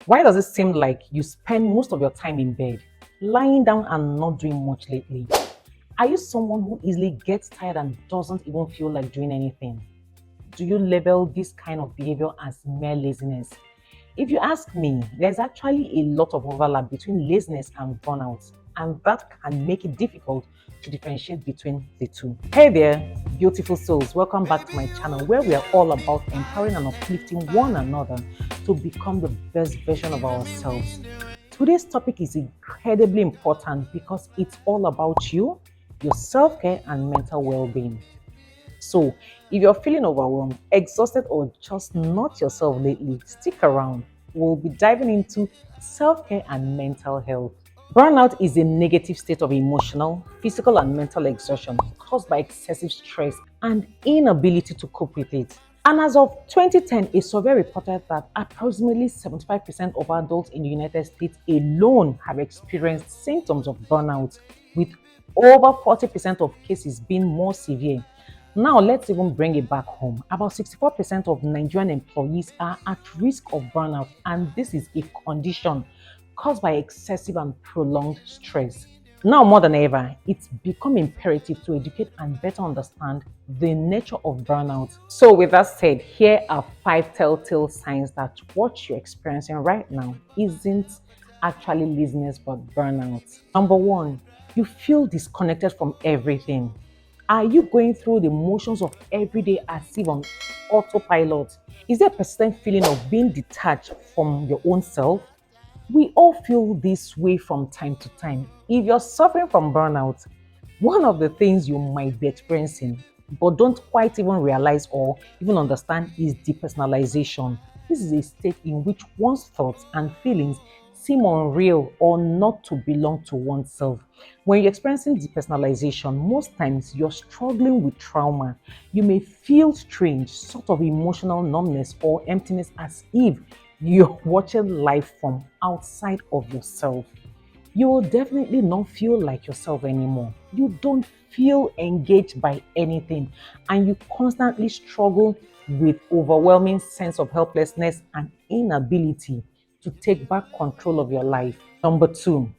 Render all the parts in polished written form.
Why does it seem like you spend most of your time in bed, lying down and not doing much lately? Are you someone who easily gets tired and doesn't even feel like doing anything? Do you label this kind of behavior as mere laziness? If you ask me, there's actually a lot of overlap between laziness and burnout, and that can make it difficult to differentiate between the two. Hey there, beautiful souls, welcome back to my channel where we are all about empowering and uplifting one another to become the best version of ourselves. Today's topic is incredibly important because it's all about you, your self-care and mental well-being. So, if you're feeling overwhelmed, exhausted, or just not yourself lately, stick around. We'll be diving into self care and mental health. Burnout is a negative state of emotional, physical, and mental exhaustion caused by excessive stress and inability to cope with it. And as of 2010, a survey reported that approximately 75% of adults in the United States alone have experienced symptoms of burnout, with over 40% of cases being more severe. Now, let's even bring it back home. About 64% of Nigerian employees are at risk of burnout, and this is a condition caused by excessive and prolonged stress. Now, more than ever, it's become imperative to educate and better understand the nature of burnout. So, with that said, here are 5 telltale signs that what you're experiencing right now isn't actually laziness but burnout. Number one, you feel disconnected from everything. Are you going through the motions of every day as if on autopilot? Is there a persistent feeling of being detached from your own self? We all feel this way from time to time. If you're suffering from burnout, one of the things you might be experiencing but don't quite even realize or even understand is depersonalization. This is a state in which one's thoughts and feelings seem unreal or not to belong to oneself. When you're experiencing depersonalization, most times you're struggling with trauma. You may feel strange, sort of emotional numbness or emptiness as if you're watching life from outside of yourself. You will definitely not feel like yourself anymore. You don't feel engaged by anything, and you constantly struggle with overwhelming sense of helplessness and inability to take back control of your life. Number two,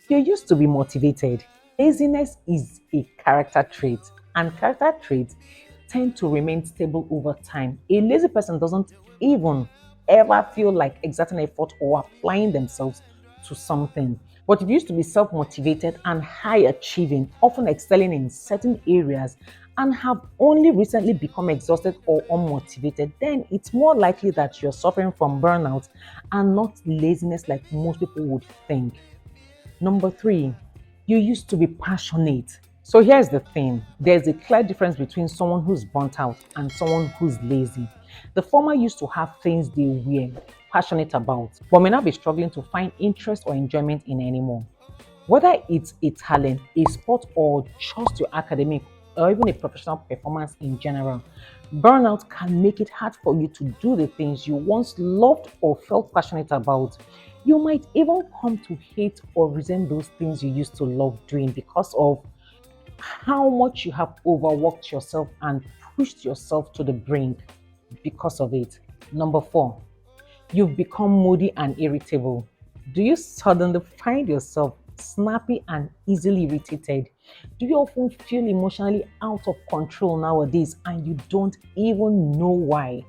you used to be motivated. Laziness is a character trait, and character traits tend to remain stable over time. A lazy person doesn't even ever feel like exerting effort or applying themselves to something. But if you used to be self motivated and high achieving, often excelling in certain areas, and have only recently become exhausted or unmotivated, then it's more likely that you're suffering from burnout and not laziness like most people would think. Number three, you used to be passionate. So here's the thing, there's a clear difference between someone who's burnt out and someone who's lazy. The former used to have things they were passionate about, but may not be struggling to find interest or enjoyment in anymore. Whether it's a talent, a sport, or just your academic or even a professional performance in general, burnout can make it hard for you to do the things you once loved or felt passionate about. You might even come to hate or resent those things you used to love doing because of how much you have overworked yourself and pushed yourself to the brink because of it. Number four, you've become moody and irritable. Do you suddenly find yourself snappy and easily irritated? Do you often feel emotionally out of control nowadays and you don't even know why?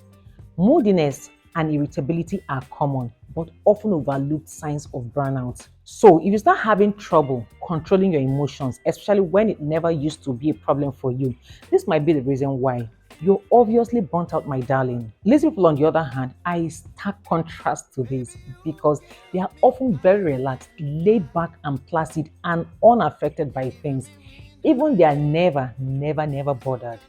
Moodiness and irritability are common but often overlooked signs of burnout. So, if you start having trouble controlling your emotions, especially when it never used to be a problem for you, this might be the reason why. You're obviously burnt out, my darling. Lazy people, on the other hand, are a stark contrast to this because they are often very relaxed, laid back, and placid and unaffected by things. Even they are never bothered.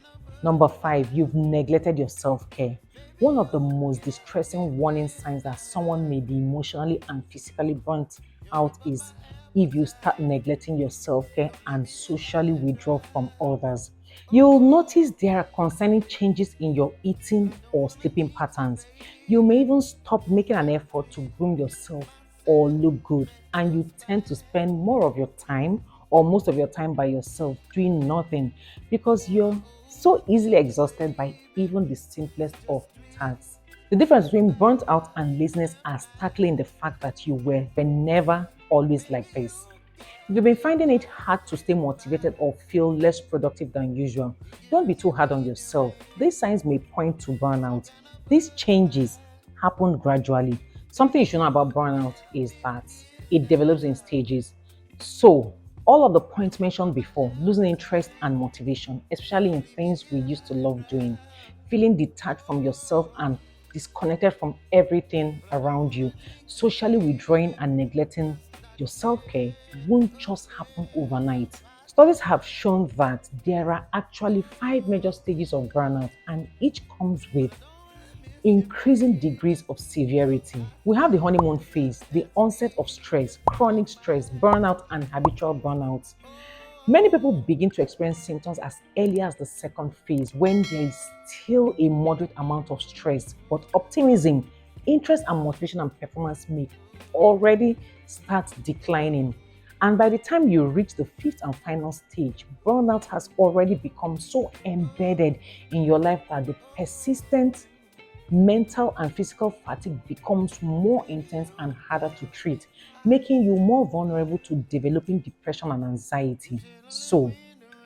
Number five, you've neglected your self care. One of the most distressing warning signs that someone may be emotionally and physically burnt out is if you start neglecting your self care and socially withdraw from others. You'll notice there are concerning changes in your eating or sleeping patterns. You may even stop making an effort to groom yourself or look good, and you tend to spend more of your time or most of your time by yourself doing nothing because you're so easily exhausted by even the simplest of tasks. The difference between burnt out and laziness are tackling the fact that you were never always like this. If you've been finding it hard to stay motivated or feel less productive than usual, don't be too hard on yourself. These signs may point to burnout. These changes happen gradually. Something you should know about burnout is that it develops in stages. So, all of the points mentioned before, losing interest and motivation, especially in things we used to love doing, feeling detached from yourself and disconnected from everything around you, socially withdrawing and neglecting your self-care won't just happen overnight. Studies have shown that there are actually 5 major stages of burnout, and each comes with increasing degrees of severity. We have the honeymoon phase, the onset of stress, chronic stress, burnout, and habitual burnout. Many people begin to experience symptoms as early as the second phase when there is still a moderate amount of stress, but optimism, interest, and motivation and performance may already start declining. And by the time you reach the fifth and final stage, burnout has already become so embedded in your life that the persistent mental and physical fatigue becomes more intense and harder to treat, making you more vulnerable to developing depression and anxiety. So,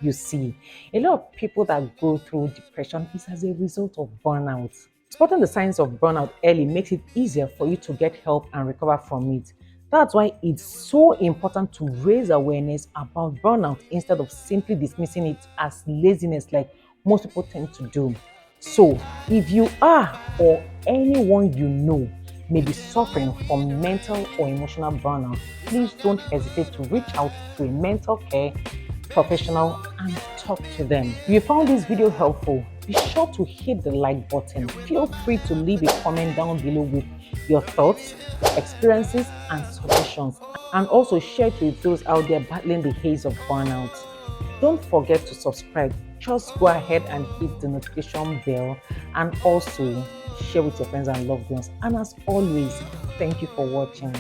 you see, a lot of people that go through depression is as a result of burnout. Spotting the signs of burnout early makes it easier for you to get help and recover from it. That's why it's so important to raise awareness about burnout instead of simply dismissing it as laziness like most people tend to do. So, if you are or anyone you know may be suffering from mental or emotional burnout, please don't hesitate to reach out to a mental care professional and talk to them. If you found this video helpful, be sure to hit the like button. Feel free to leave a comment down below with your thoughts, experiences, and suggestions, and also share it with those out there battling the haze of burnout. Don't forget to subscribe. Just go ahead and hit the notification bell and also share with your friends and loved ones. And as always, thank you for watching.